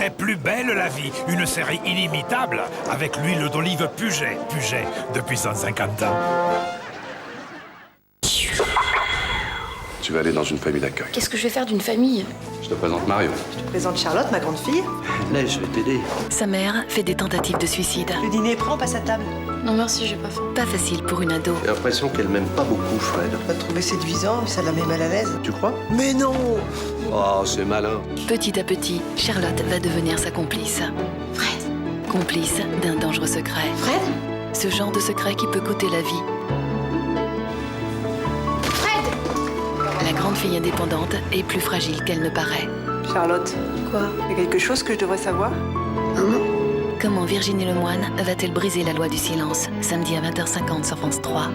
serait plus belle la vie, une série inimitable, avec l'huile d'olive Puget, depuis 150 ans. Tu vas aller dans une famille d'accueil. Qu'est-ce que je vais faire d'une famille? Je te présente Mario. Je te présente Charlotte, ma grande fille. Là, je vais t'aider. Sa mère fait des tentatives de suicide. Le dîner est prêt, on passe à table. Non merci, j'ai pas faim. Pas facile pour une ado. J'ai l'impression qu'elle m'aime pas beaucoup, Fred. On va te trouver séduisant, mais ça la met mal à l'aise. Tu crois? Mais non! Oh, c'est malin. Petit à petit, Charlotte va devenir sa complice. Fred. Complice d'un dangereux secret. Fred. Ce genre de secret qui peut coûter la vie. La grande fille indépendante est plus fragile qu'elle ne paraît. Charlotte, Quoi? il y a quelque chose que je devrais savoir? Maman? Comment Virginie Lemoine va-t-elle briser la loi du silence? Samedi à 20h50 sur France 3.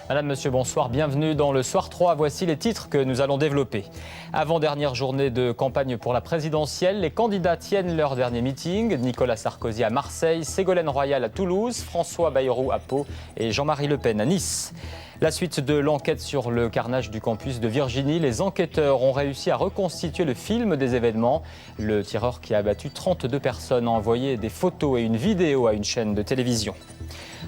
Madame, Monsieur, bonsoir. Bienvenue dans le Soir 3. Voici les titres que nous allons développer. Avant-dernière journée de campagne pour la présidentielle, les candidats tiennent leur dernier meeting. Nicolas Sarkozy à Marseille, Ségolène Royal à Toulouse, François Bayrou à Pau et Jean-Marie Le Pen à Nice. La suite de l'enquête sur le carnage du campus de Virginie. Les enquêteurs ont réussi à reconstituer le film des événements. Le tireur qui a abattu 32 personnes a envoyé des photos et une vidéo à une chaîne de télévision.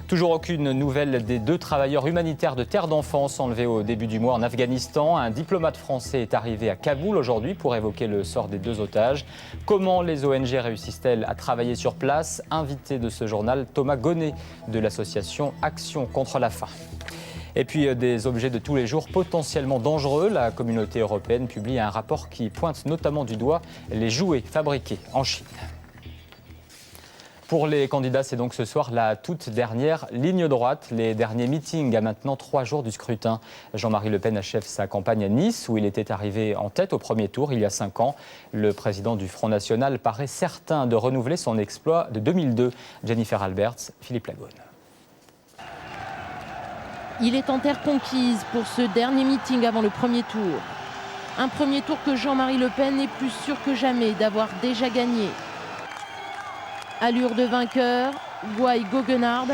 Toujours aucune nouvelle des 2 travailleurs humanitaires de Terre d'Enfance enlevés au début du mois en Afghanistan. Un diplomate français est arrivé à Kaboul aujourd'hui pour évoquer le sort des 2 otages. Comment les ONG réussissent-elles à travailler sur place? Invité de ce journal, Thomas Gonnet de l'association Action contre la faim. Et puis des objets de tous les jours potentiellement dangereux. La communauté européenne publie un rapport qui pointe notamment du doigt les jouets fabriqués en Chine. Pour les candidats, c'est donc ce soir la toute dernière ligne droite. Les derniers meetings à maintenant 3 jours du scrutin. Jean-Marie Le Pen achève sa campagne à Nice, où il était arrivé en tête au premier tour il y a 5 ans. Le président du Front National paraît certain de renouveler son exploit de 2002. Jennifer Alberts, Philippe Lagone. Il est en terre conquise pour ce dernier meeting avant le premier tour. Un premier tour que Jean-Marie Le Pen est plus sûr que jamais d'avoir déjà gagné. Allure de vainqueur, Guy Goguenard,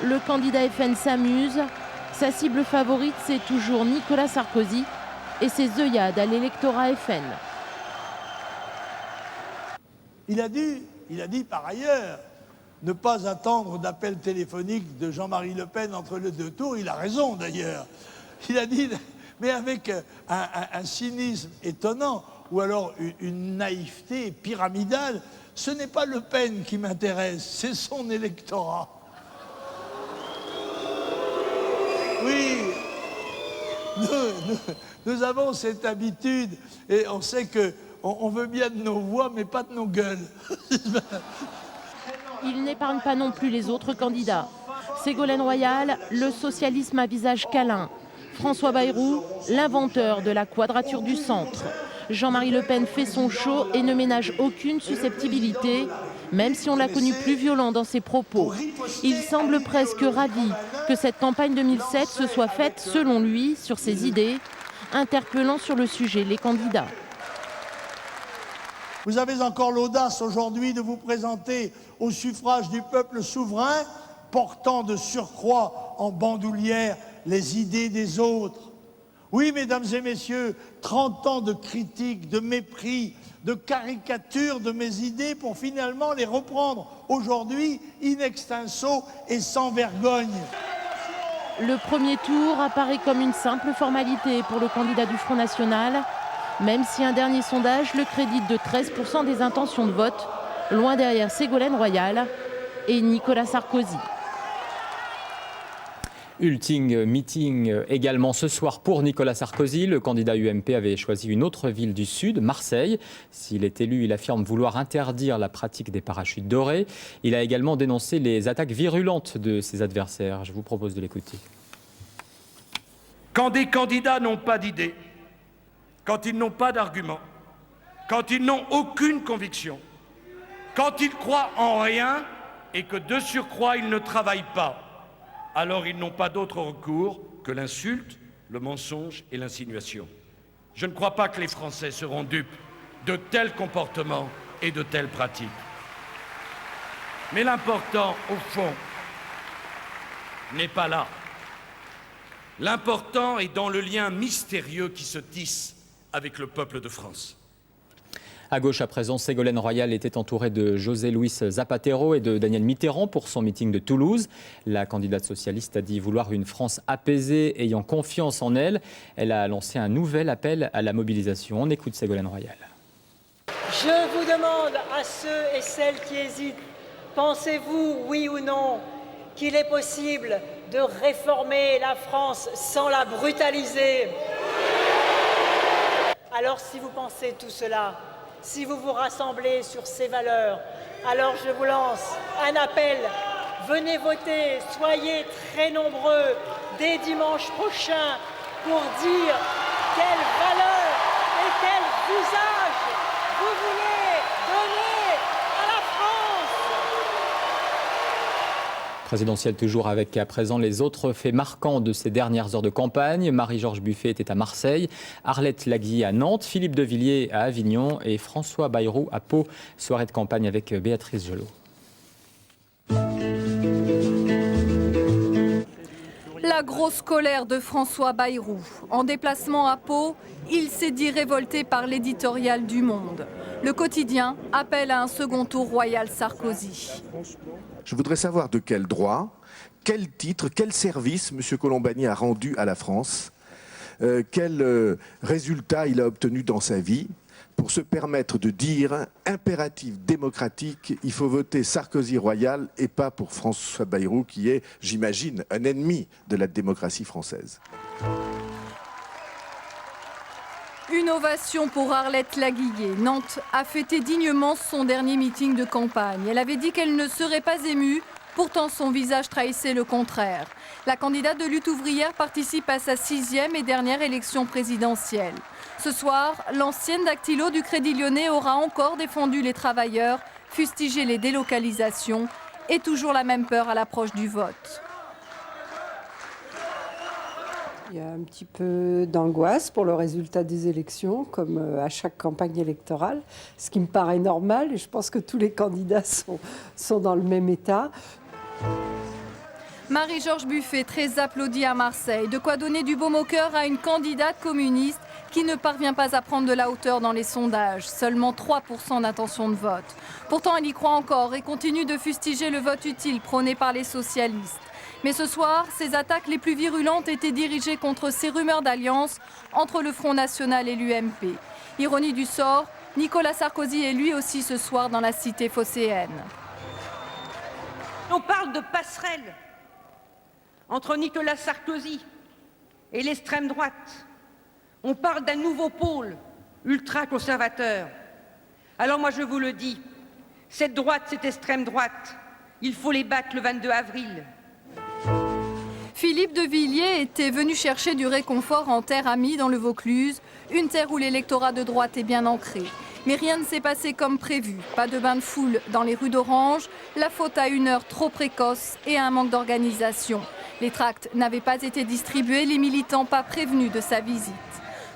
le candidat FN s'amuse. Sa cible favorite, c'est toujours Nicolas Sarkozy et ses œillades à l'électorat FN. Il a dit par ailleurs ne pas attendre d'appel téléphonique de Jean-Marie Le Pen entre les 2 tours. Il a raison d'ailleurs. Il a dit, mais avec un cynisme étonnant ou alors une naïveté pyramidale. Ce n'est pas Le Pen qui m'intéresse, c'est son électorat. Oui, nous avons cette habitude et on sait qu'on veut bien de nos voix mais pas de nos gueules. Il n'épargne pas non plus les autres candidats. Ségolène Royal, le socialisme à visage câlin. François Bayrou, l'inventeur de la quadrature du centre. Jean-Marie Le Pen fait son show et ne ménage aucune susceptibilité, même si on l'a connu plus violent dans ses propos. Il semble presque ravi que cette campagne 2007 se soit faite, selon lui, sur ses idées, interpellant sur le sujet les candidats. Vous avez encore l'audace aujourd'hui de vous présenter au suffrage du peuple souverain, portant de surcroît en bandoulière les idées des autres. Oui, mesdames et messieurs, 30 ans de critiques, de mépris, de caricatures de mes idées pour finalement les reprendre aujourd'hui in extenso et sans vergogne. Le premier tour apparaît comme une simple formalité pour le candidat du Front National, même si un dernier sondage le crédite de 13% des intentions de vote, loin derrière Ségolène Royal et Nicolas Sarkozy. Ultime meeting également ce soir pour Nicolas Sarkozy. Le candidat UMP avait choisi une autre ville du Sud, Marseille. S'il est élu, il affirme vouloir interdire la pratique des parachutes dorés. Il a également dénoncé les attaques virulentes de ses adversaires. Je vous propose de l'écouter. Quand des candidats n'ont pas d'idées, quand ils n'ont pas d'arguments, quand ils n'ont aucune conviction, quand ils croient en rien et que de surcroît ils ne travaillent pas, alors ils n'ont pas d'autre recours que l'insulte, le mensonge et l'insinuation. Je ne crois pas que les Français seront dupes de tels comportements et de telles pratiques. Mais l'important, au fond, n'est pas là. L'important est dans le lien mystérieux qui se tisse avec le peuple de France. À gauche, à présent, Ségolène Royal était entourée de José Luis Zapatero et de Daniel Mitterrand pour son meeting de Toulouse. La candidate socialiste a dit vouloir une France apaisée, ayant confiance en elle. Elle a lancé un nouvel appel à la mobilisation. On écoute Ségolène Royal. Je vous demande à ceux et celles qui hésitent, pensez-vous, oui ou non, qu'il est possible de réformer la France sans la brutaliser? Alors si vous pensez tout cela, si vous vous rassemblez sur ces valeurs, alors je vous lance un appel. Venez voter, soyez très nombreux dès dimanche prochain pour dire quelles valeurs et quel visage vous voulez donner à la France. Présidentielle toujours avec à présent les autres faits marquants de ces dernières heures de campagne. Marie-Georges Buffet était à Marseille, Arlette Laguille à Nantes, Philippe de Villiers à Avignon et François Bayrou à Pau. Soirée de campagne avec Béatrice Gelot. La grosse colère de François Bayrou. En déplacement à Pau, il s'est dit révolté par l'éditorial du Monde. Le quotidien appelle à un second tour Royal Sarkozy. Je voudrais savoir de quel droit, quel titre, quel service M. Colombani a rendu à la France, quel résultat il a obtenu dans sa vie pour se permettre de dire impératif démocratique, il faut voter Sarkozy Royal et pas pour François Bayrou qui est, j'imagine, un ennemi de la démocratie française. Une ovation pour Arlette Laguille. Nantes a fêté dignement son dernier meeting de campagne. Elle avait dit qu'elle ne serait pas émue, pourtant son visage trahissait le contraire. La candidate de lutte ouvrière participe à sa 6e et dernière élection présidentielle. Ce soir, l'ancienne dactylo du Crédit Lyonnais aura encore défendu les travailleurs, fustigé les délocalisations et toujours la même peur à l'approche du vote. Il y a un petit peu d'angoisse pour le résultat des élections, comme à chaque campagne électorale, ce qui me paraît normal et je pense que tous les candidats sont dans le même état. Marie-Georges Buffet, très applaudie à Marseille. De quoi donner du baume au cœur à une candidate communiste qui ne parvient pas à prendre de la hauteur dans les sondages. Seulement 3% d'intention de vote. Pourtant, elle y croit encore et continue de fustiger le vote utile prôné par les socialistes. Mais ce soir, ses attaques les plus virulentes étaient dirigées contre ces rumeurs d'alliance entre le Front National et l'UMP. Ironie du sort, Nicolas Sarkozy est lui aussi ce soir dans la cité phocéenne. On parle de passerelle entre Nicolas Sarkozy et l'extrême droite. On parle d'un nouveau pôle ultra-conservateur. Alors moi je vous le dis, cette droite, cette extrême droite, il faut les battre le 22 avril. Philippe de Villiers était venu chercher du réconfort en terre amie dans le Vaucluse, une terre où l'électorat de droite est bien ancré. Mais rien ne s'est passé comme prévu. Pas de bain de foule dans les rues d'Orange, la faute à une heure trop précoce et à un manque d'organisation. Les tracts n'avaient pas été distribués, les militants pas prévenus de sa visite.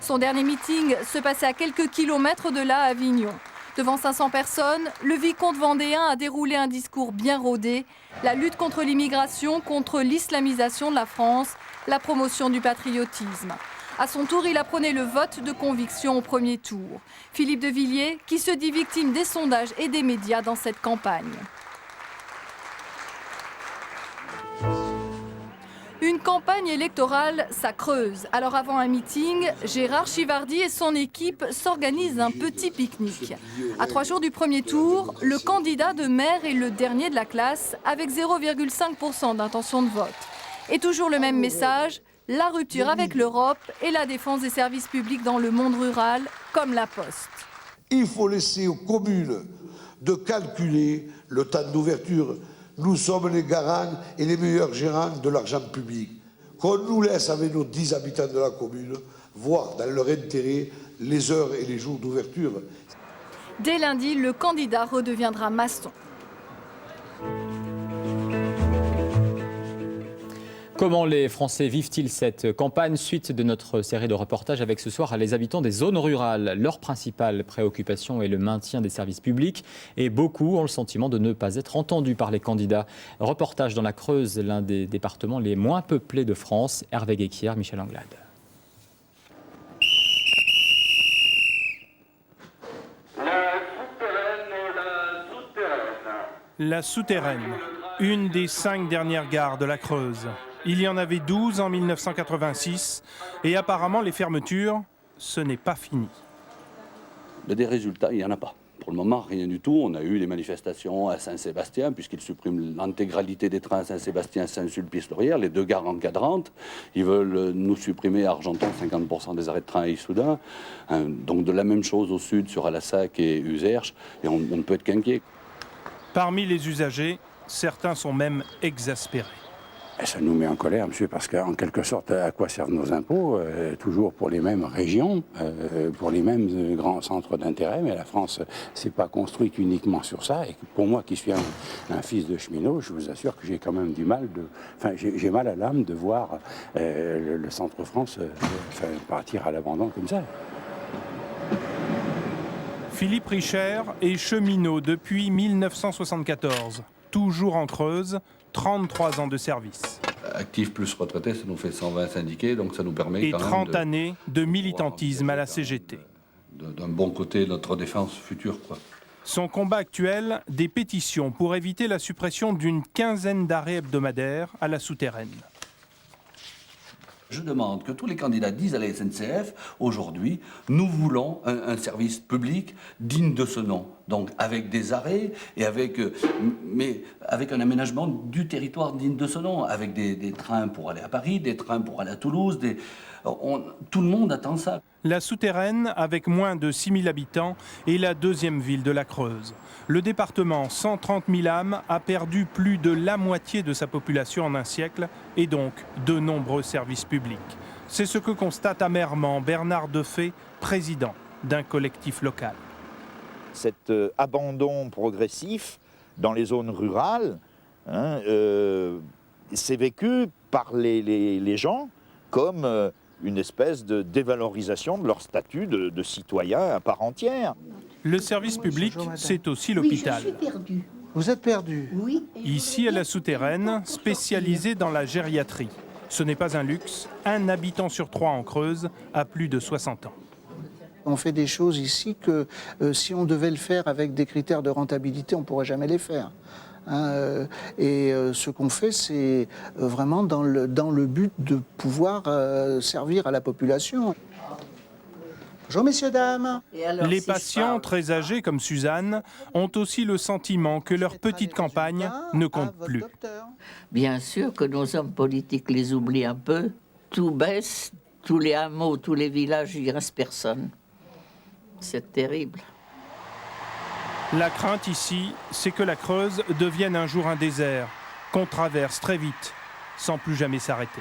Son dernier meeting se passait à quelques kilomètres de là, à Avignon. Devant 500 personnes, le vicomte vendéen a déroulé un discours bien rodé. La lutte contre l'immigration, contre l'islamisation de la France, la promotion du patriotisme. À son tour, il apprenait le vote de conviction au premier tour. Philippe de Villiers, qui se dit victime des sondages et des médias dans cette campagne. Une campagne électorale, ça creuse. Alors avant un meeting, Gérard Chivardi et son équipe s'organisent un petit pique-nique. À 3 jours du premier tour, le candidat de maire est le dernier de la classe avec 0,5% d'intention de vote. Et toujours le même message, la rupture avec l'Europe et la défense des services publics dans le monde rural, comme la Poste. Il faut laisser aux communes de calculer le temps d'ouverture. Nous sommes les garants et les meilleurs gérants de l'argent public. Qu'on nous laisse avec nos 10 habitants de la commune voir dans leur intérêt les heures et les jours d'ouverture. Dès lundi, le candidat redeviendra maçon. Comment les Français vivent-ils cette campagne? Suite de notre série de reportages avec ce soir les habitants des zones rurales. Leur principale préoccupation est le maintien des services publics et beaucoup ont le sentiment de ne pas être entendus par les candidats. Reportage dans la Creuse, l'un des départements les moins peuplés de France. Hervé Guéquière, Michel Anglade. La Souterraine, une des 5 dernières gares de la Creuse. Il y en avait 12 en 1986 et apparemment les fermetures, ce n'est pas fini. Des résultats, il n'y en a pas. Pour le moment, rien du tout. On a eu les manifestations à Saint-Sébastien, puisqu'ils suppriment l'intégralité des trains à Saint-Sébastien, Saint-Sulpice-Laurière, les 2 gares encadrantes. Ils veulent nous supprimer à Argenton 50% des arrêts de train à Issoudun. Donc de la même chose au sud, sur Alassac et Userche. Et on ne peut être qu'inquiet. Parmi les usagers, certains sont même exaspérés. Et ça nous met en colère, monsieur, parce qu'en quelque sorte, à quoi servent nos impôts? Toujours pour les mêmes régions, pour les mêmes grands centres d'intérêt, mais la France s'est pas construite uniquement sur ça. Et pour moi, qui suis un fils de cheminot, je vous assure que j'ai quand même du mal, j'ai mal à l'âme de voir le centre-France partir à l'abandon comme ça. Philippe Richer est cheminot depuis 1974, toujours en Creuse, 33 ans de service. Actif plus retraité, ça nous fait 120 syndiqués, donc ça nous permet et quand 30 même années de militantisme à la CGT. D'un bon côté notre défense future, quoi. Son combat actuel, des pétitions pour éviter la suppression d'une quinzaine d'arrêts hebdomadaires à la Souterraine. Je demande que tous les candidats disent à la SNCF, aujourd'hui, nous voulons un service public digne de ce nom. Donc avec des arrêts, et mais avec un aménagement du territoire digne de ce nom, avec des trains pour aller à Paris, des trains pour aller à Toulouse. Tout le monde attend ça. La Souterraine, avec moins de 6 000 habitants, est la 2e ville de la Creuse. Le département, 130 000 âmes, a perdu plus de la moitié de sa population en un siècle et donc de nombreux services publics. C'est ce que constate amèrement Bernard Defay, président d'un collectif local. Cet abandon progressif dans les zones rurales, c'est vécu par les gens comme une espèce de dévalorisation de leur statut de citoyen à part entière. Le service public, c'est aussi l'hôpital. Oui, je suis perdu. Vous êtes perdu? Oui. Ici, à la Souterraine, spécialisée dans la gériatrie. Ce n'est pas un luxe, un habitant sur 3 en Creuse a plus de 60 ans. On fait des choses ici que si on devait le faire avec des critères de rentabilité, on ne pourrait jamais les faire. Ce qu'on fait, c'est vraiment dans le but de pouvoir servir à la population. Bonjour messieurs, dames. Les patients très âgés comme Suzanne ont aussi le sentiment que leur petite campagne ne compte plus. Bien sûr que nos hommes politiques les oublient un peu. Tout baisse, tous les hameaux, tous les villages, il ne reste personne. C'est terrible. La crainte ici, c'est que la Creuse devienne un jour un désert, qu'on traverse très vite, sans plus jamais s'arrêter.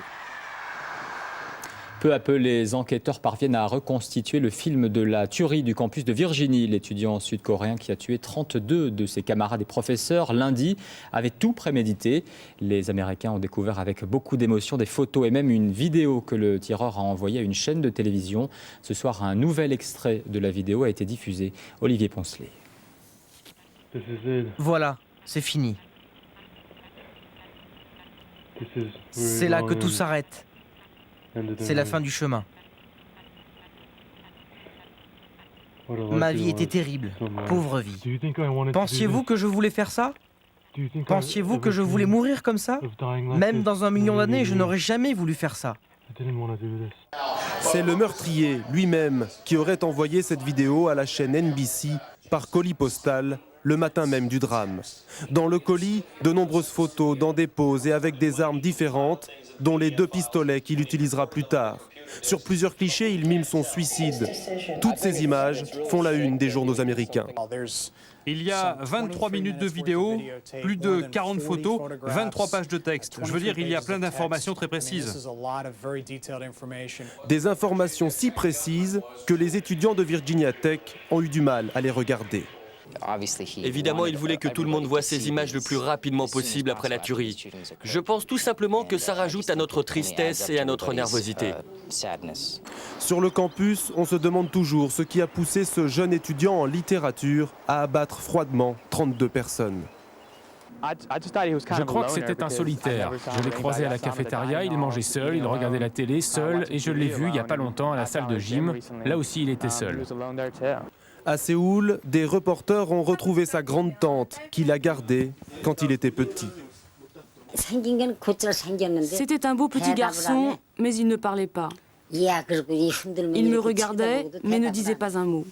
Peu à peu, les enquêteurs parviennent à reconstituer le film de la tuerie du campus de Virginie. L'étudiant sud-coréen qui a tué 32 de ses camarades et professeurs lundi avait tout prémédité. Les Américains ont découvert avec beaucoup d'émotion des photos et même une vidéo que le tireur a envoyée à une chaîne de télévision. Ce soir, un nouvel extrait de la vidéo a été diffusé. Olivier Poncelet. Voilà, c'est fini. C'est là que tout s'arrête. C'est la fin du chemin. Ma vie était terrible, pauvre vie. Pensiez-vous que je voulais faire ça? Pensiez-vous que je voulais mourir comme ça? Même dans 1 million d'années, je n'aurais jamais voulu faire ça. C'est le meurtrier lui-même qui aurait envoyé cette vidéo à la chaîne NBC par colis postal le matin même du drame. Dans le colis, de nombreuses photos dans des poses et avec des armes différentes, dont les 2 pistolets qu'il utilisera plus tard. Sur plusieurs clichés, il mime son suicide. Toutes ces images font la une des journaux américains. Il y a 23 minutes de vidéo, plus de 40 photos, 23 pages de texte. Je veux dire, il y a plein d'informations très précises. Des informations si précises que les étudiants de Virginia Tech ont eu du mal à les regarder. Évidemment, il voulait que tout le monde voie ces images le plus rapidement possible après la tuerie. Je pense tout simplement que ça rajoute à notre tristesse et à notre nervosité. Sur le campus, on se demande toujours ce qui a poussé ce jeune étudiant en littérature à abattre froidement 32 personnes. Je crois que c'était un solitaire. Je l'ai croisé à la cafétéria, il mangeait seul, il regardait la télé seul, et je l'ai vu il n'y a pas longtemps à la salle de gym. Là aussi, il était seul. À Séoul, des reporters ont retrouvé sa grande tante, qu'il a gardée quand il était petit. C'était un beau petit garçon, mais il ne parlait pas. Il me regardait, mais ne disait pas un mot.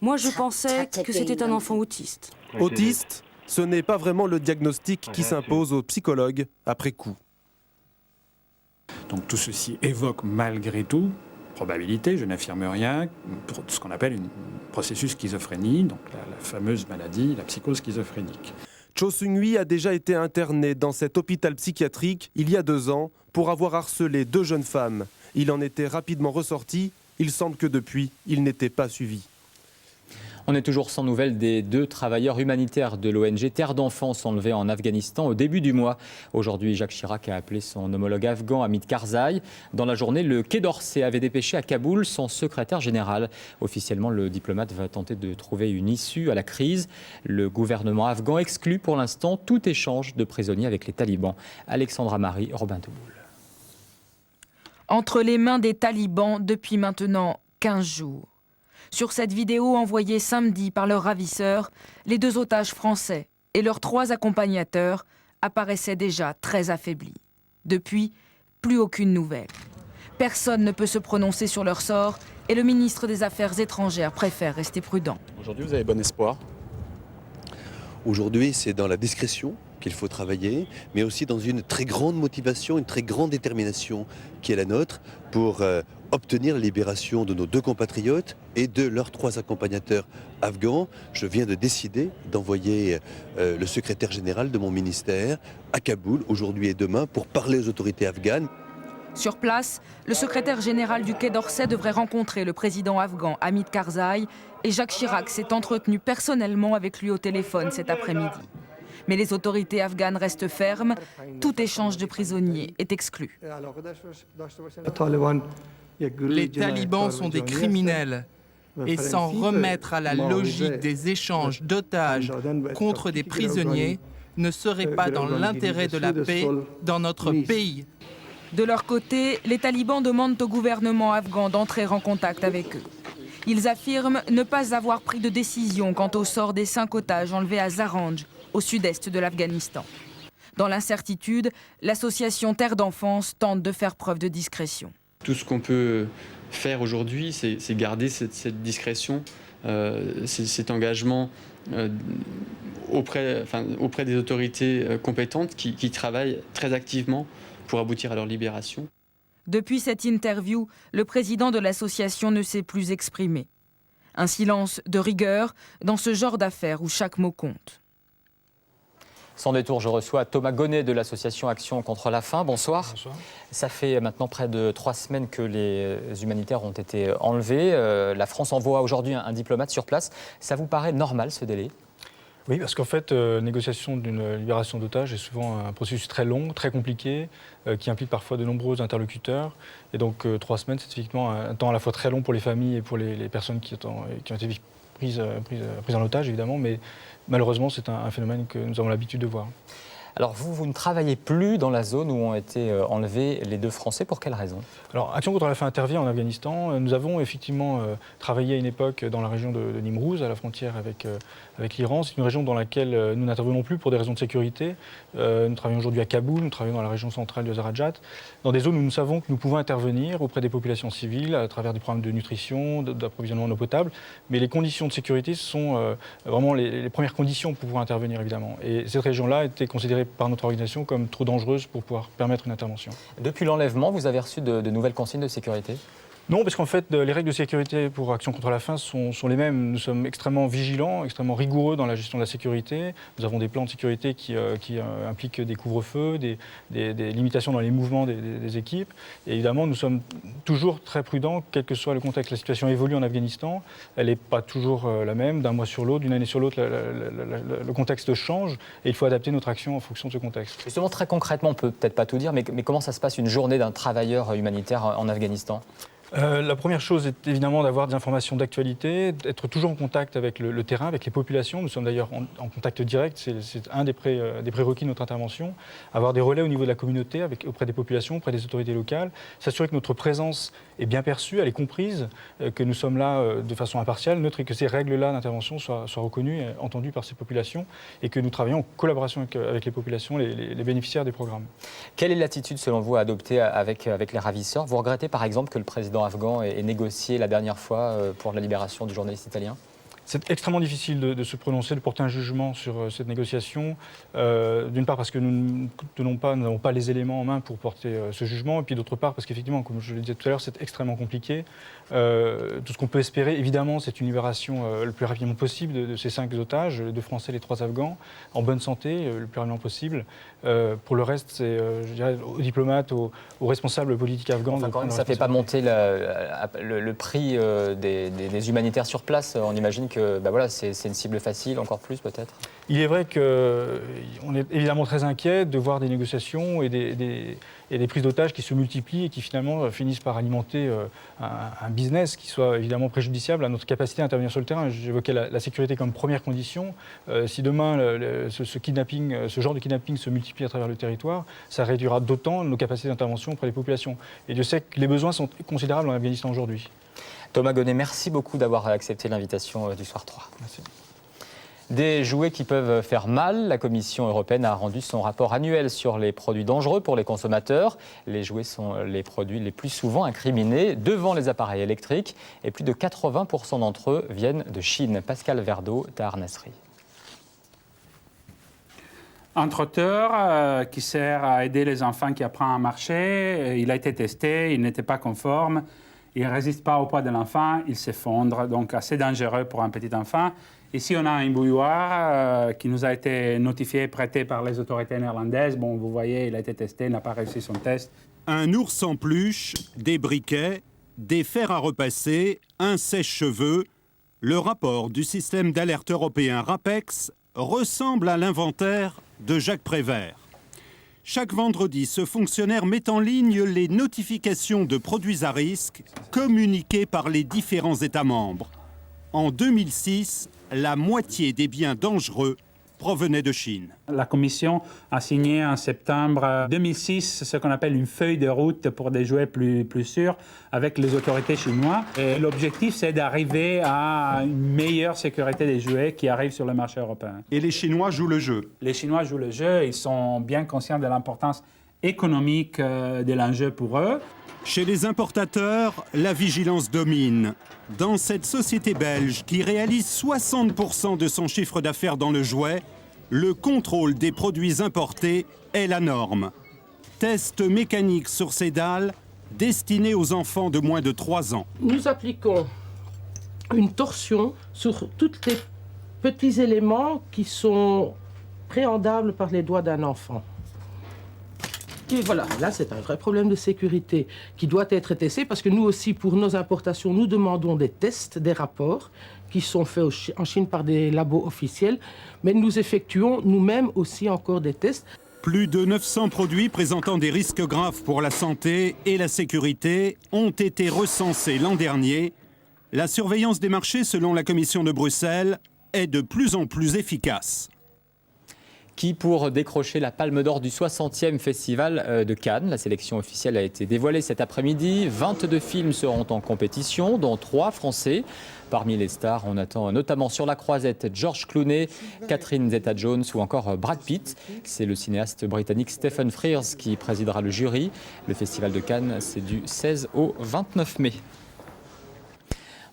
Moi, je pensais que c'était un enfant autiste. Autiste, ce n'est pas vraiment le diagnostic qui s'impose aux psychologues après coup. Donc tout ceci évoque malgré tout, probabilité, je n'affirme rien, pour ce qu'on appelle un processus schizophrénie, donc la fameuse maladie, la psychose schizophrénique. Cho Seung-hui a déjà été interné dans cet hôpital psychiatrique il y a 2 ans pour avoir harcelé 2 jeunes femmes. Il en était rapidement ressorti. Il semble que depuis, il n'était pas suivi. On est toujours sans nouvelles des 2 travailleurs humanitaires de l'ONG Terre d'Enfance enlevés en Afghanistan au début du mois. Aujourd'hui, Jacques Chirac a appelé son homologue afghan Hamid Karzai. Dans la journée, le Quai d'Orsay avait dépêché à Kaboul son secrétaire général. Officiellement, le diplomate va tenter de trouver une issue à la crise. Le gouvernement afghan exclut pour l'instant tout échange de prisonniers avec les talibans. Alexandra Marie, Robin Touboul. Entre les mains des talibans depuis maintenant 15 jours. Sur cette vidéo envoyée samedi par leurs ravisseurs, les 2 otages français et leurs 3 accompagnateurs apparaissaient déjà très affaiblis. Depuis, plus aucune nouvelle. Personne ne peut se prononcer sur leur sort et le ministre des Affaires étrangères préfère rester prudent. Aujourd'hui, vous avez bon espoir? Aujourd'hui, c'est dans la discrétion qu'il faut travailler, mais aussi dans une très grande motivation, une très grande détermination qui est la nôtre pour obtenir la libération de nos 2 compatriotes et de leurs 3 accompagnateurs afghans. Je viens de décider d'envoyer le secrétaire général de mon ministère à Kaboul aujourd'hui et demain pour parler aux autorités afghanes. Sur place, le secrétaire général du Quai d'Orsay devrait rencontrer le président afghan Hamid Karzai et Jacques Chirac s'est entretenu personnellement avec lui au téléphone cet après-midi. Mais les autorités afghanes restent fermes, tout échange de prisonniers est exclu. Les talibans sont des criminels et s'en remettre à la logique des échanges d'otages contre des prisonniers ne serait pas dans l'intérêt de la paix dans notre pays. De leur côté, les talibans demandent au gouvernement afghan d'entrer en contact avec eux. Ils affirment ne pas avoir pris de décision quant au sort des 5 otages enlevés à Zaranj, au sud-est de l'Afghanistan. Dans l'incertitude, l'association Terre d'Enfance tente de faire preuve de discrétion. Tout ce qu'on peut faire aujourd'hui, c'est garder cette discrétion, cet engagement auprès des autorités compétentes qui travaillent très activement pour aboutir à leur libération. Depuis cette interview, le président de l'association ne s'est plus exprimé. Un silence de rigueur dans ce genre d'affaires où chaque mot compte. Sans détour, je reçois Thomas Gonnet de l'association Action contre la faim. Bonsoir. Bonsoir. Ça fait maintenant près de 3 semaines que les humanitaires ont été enlevés. La France envoie aujourd'hui un diplomate sur place. Ça vous paraît normal ce délai ? Oui, parce qu'en fait, négociation d'une libération d'otages est souvent un processus très long, très compliqué, qui implique parfois de nombreux interlocuteurs. Et donc 3 semaines, c'est effectivement un temps à la fois très long pour les familles et pour les personnes qui ont été prises en otage, évidemment, mais malheureusement, c'est un phénomène que nous avons l'habitude de voir. Alors vous ne travaillez plus dans la zone où ont été enlevés les 2 Français, pour quelle raison ? Alors Action contre la faim intervient en Afghanistan. Nous avons effectivement travaillé à une époque dans la région de Nimrouz, à la frontière avec l'Iran. C'est une région dans laquelle nous n'intervenons plus pour des raisons de sécurité. Nous travaillons aujourd'hui à Kaboul, nous travaillons dans la région centrale de Zarajat, dans des zones où nous savons que nous pouvons intervenir auprès des populations civiles à travers des programmes de nutrition, d'approvisionnement en eau potable. Mais les conditions de sécurité sont vraiment les premières conditions pour pouvoir intervenir, évidemment. Et cette région-là a été considérée par notre organisation comme trop dangereuse pour pouvoir permettre une intervention. Depuis l'enlèvement, vous avez reçu de nouvelles consignes de sécurité ? Non, parce qu'en fait, les règles de sécurité pour Action contre la faim sont les mêmes. Nous sommes extrêmement vigilants, extrêmement rigoureux dans la gestion de la sécurité. Nous avons des plans de sécurité qui impliquent des couvre-feux, des limitations dans les mouvements des équipes. Et évidemment, nous sommes toujours très prudents, quel que soit le contexte. La situation évolue en Afghanistan. Elle n'est pas toujours la même d'un mois sur l'autre, d'une année sur l'autre. Le contexte change et il faut adapter notre action en fonction de ce contexte. Justement, très concrètement, on ne peut peut-être pas tout dire, mais comment ça se passe une journée d'un travailleur humanitaire en Afghanistan ? La première chose est évidemment d'avoir des informations d'actualité, d'être toujours en contact avec le terrain, avec les populations. Nous sommes d'ailleurs en contact direct, c'est un des prérequis de notre intervention. Avoir des relais au niveau de la communauté, auprès des populations, auprès des autorités locales. S'assurer que notre présence est bien perçue, elle est comprise, que nous sommes là de façon impartiale, neutre, et que ces règles-là d'intervention soient reconnues et entendues par ces populations, et que nous travaillons en collaboration avec les populations, les bénéficiaires des programmes. Quelle est l'attitude, selon vous, à adopter avec les ravisseurs ? Vous regrettez par exemple que le président afghan ait négocié la dernière fois pour la libération du journaliste italien ? C'est extrêmement difficile de se prononcer, de porter un jugement sur cette négociation. D'une part parce que nous n'avons pas les éléments en main pour porter ce jugement, et puis d'autre part parce qu'effectivement, comme je le disais tout à l'heure, c'est extrêmement compliqué. Tout ce qu'on peut espérer, évidemment, c'est une libération le plus rapidement possible de ces 5 otages, les 2 Français, les 3 Afghans, en bonne santé, le plus rapidement possible. Pour le reste, c'est, je dirais, aux diplomates, aux responsables politiques afghans. Enfin, quand même, ça ne fait pas monter le prix des humanitaires sur place. On imagine que c'est une cible facile, encore plus peut-être. Il est vrai qu'on est évidemment très inquiet de voir des négociations et des prises d'otages qui se multiplient et qui finalement finissent par alimenter un business qui soit évidemment préjudiciable à notre capacité à intervenir sur le terrain. J'évoquais la sécurité comme première condition. Si demain ce genre de kidnapping se multiplie à travers le territoire, ça réduira d'autant nos capacités d'intervention auprès des populations. Et je sais que les besoins sont considérables en Afghanistan aujourd'hui. Thomas Gonnet, merci beaucoup d'avoir accepté l'invitation du Soir 3. Merci. Des jouets qui peuvent faire mal, la Commission européenne a rendu son rapport annuel sur les produits dangereux pour les consommateurs. Les jouets sont les produits les plus souvent incriminés devant les appareils électriques et plus de 80% d'entre eux viennent de Chine. Pascal Verdeau, Tahar Nasri. Un trotteur qui sert à aider les enfants qui apprennent à marcher, il a été testé, il n'était pas conforme, il ne résiste pas au poids de l'enfant, il s'effondre, donc assez dangereux pour un petit enfant. Ici, on a un bouilloire qui nous a été notifié, prêté par les autorités néerlandaises. Bon, vous voyez, il a été testé, il n'a pas réussi son test. Un ours en peluche, des briquets, des fers à repasser, un sèche-cheveux. Le rapport du système d'alerte européen RAPEX ressemble à l'inventaire de Jacques Prévert. Chaque vendredi, ce fonctionnaire met en ligne les notifications de produits à risque communiquées par les différents États membres. En 2006, la moitié des biens dangereux provenaient de Chine. La Commission a signé en septembre 2006 ce qu'on appelle une feuille de route pour des jouets plus sûrs avec les autorités chinoises. Et l'objectif, c'est d'arriver à une meilleure sécurité des jouets qui arrivent sur le marché européen. Et les Chinois jouent le jeu. Les Chinois jouent le jeu, ils sont bien conscients de l'importance économique de l'enjeu pour eux. Chez les importateurs, la vigilance domine. Dans cette société belge qui réalise 60% de son chiffre d'affaires dans le jouet, le contrôle des produits importés est la norme. Test mécanique sur ces dalles destinées aux enfants de moins de 3 ans. Nous appliquons une torsion sur tous les petits éléments qui sont préhendables par les doigts d'un enfant. Et voilà, là c'est un vrai problème de sécurité qui doit être testé parce que nous aussi, pour nos importations, nous demandons des tests, des rapports qui sont faits en Chine par des labos officiels, mais nous effectuons nous-mêmes aussi encore des tests. Plus de 900 produits présentant des risques graves pour la santé et la sécurité ont été recensés l'an dernier. La surveillance des marchés, selon la Commission de Bruxelles, est de plus en plus efficace. Qui pour décrocher la Palme d'Or du 60e Festival de Cannes. La sélection officielle a été dévoilée cet après-midi. 22 films seront en compétition, dont 3 français. Parmi les stars, on attend notamment sur la croisette George Clooney, Catherine Zeta-Jones ou encore Brad Pitt. C'est le cinéaste britannique Stephen Frears qui présidera le jury. Le Festival de Cannes, c'est du 16 au 29 mai.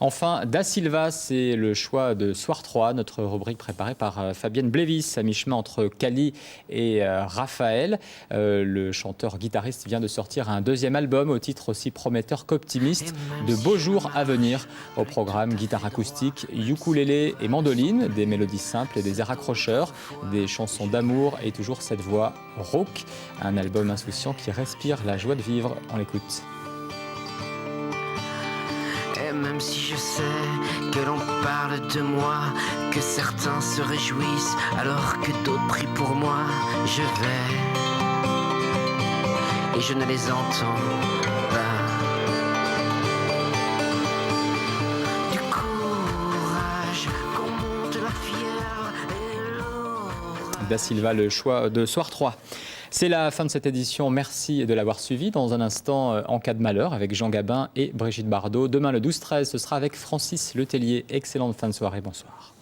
Enfin, Da Silva, c'est le choix de Soir 3, notre rubrique préparée par Fabienne Blévis, à mi-chemin entre Cali et Raphaël. Le chanteur-guitariste vient de sortir un deuxième album au titre aussi prometteur qu'optimiste, De beaux jours à venir. Au programme, guitare acoustique, ukulélé et mandoline, des mélodies simples et des airs accrocheurs, des chansons d'amour et toujours cette voix rauque. Un album insouciant qui respire la joie de vivre. On l'écoute. Et même si je sais que l'on parle de moi, que certains se réjouissent alors que d'autres prient pour moi, je vais et je ne les entends pas. Du courage, qu'on monte la fièvre et l'orage. Da Silva, le choix de Soir 3. C'est la fin de cette édition. Merci de l'avoir suivi. Dans un instant, En cas de malheur, avec Jean Gabin et Brigitte Bardot. Demain, le 12-13, ce sera avec Francis Letellier. Excellente fin de soirée. Bonsoir.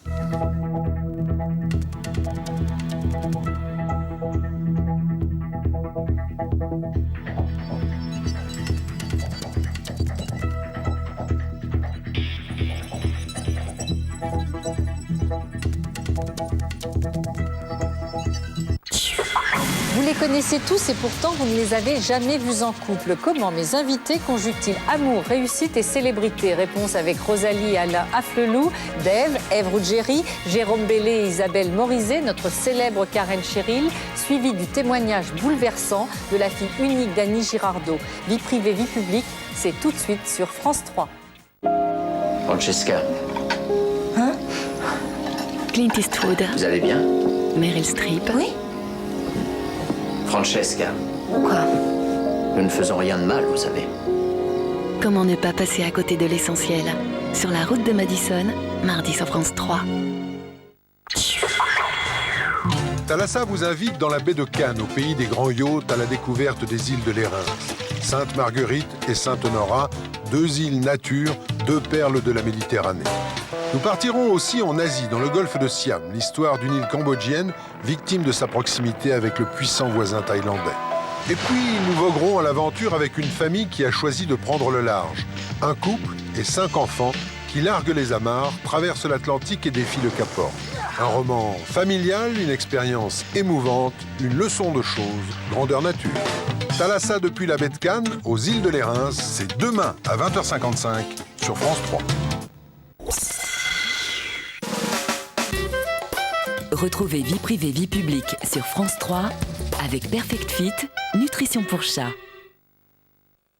Vous les connaissez tous et pourtant vous ne les avez jamais vus en couple. Comment mes invités conjuguent-ils amour, réussite et célébrité? Réponse avec Rosalie et Alain Afflelou, Dave, Ève Ruggieri, Jérôme Bellé et Isabelle Morizet, notre célèbre Karen Cheryl, suivi du témoignage bouleversant de la fille unique d'Annie Girardot. Vie privée, vie publique, c'est tout de suite sur France 3. Francesca, Hein? Clint Eastwood. vous allez bien? Meryl Streep. Oui. Francesca, Quoi? nous ne faisons rien de mal, vous savez. Comment ne pas passer à côté de l'essentiel? Sur la route de Madison, mardi sur France 3. Thalassa vous invite dans la baie de Cannes, au pays des grands yachts, à la découverte des îles de l'Érins. Sainte-Marguerite et Saint-Honorat, 2 îles nature, 2 perles de la Méditerranée. Nous partirons aussi en Asie, dans le golfe de Siam, l'histoire d'une île cambodgienne victime de sa proximité avec le puissant voisin thaïlandais. Et puis, nous voguerons à l'aventure avec une famille qui a choisi de prendre le large. Un couple et 5 enfants qui larguent les amarres, traversent l'Atlantique et défient le Cap Horn. Un roman familial, une expérience émouvante, une leçon de choses, grandeur nature. Thalassa depuis la baie de Cannes, aux îles de l'Érins, c'est demain à 20h55 sur France 3. Retrouvez Vie privée, vie publique sur France 3 avec Perfect Fit, nutrition pour chat.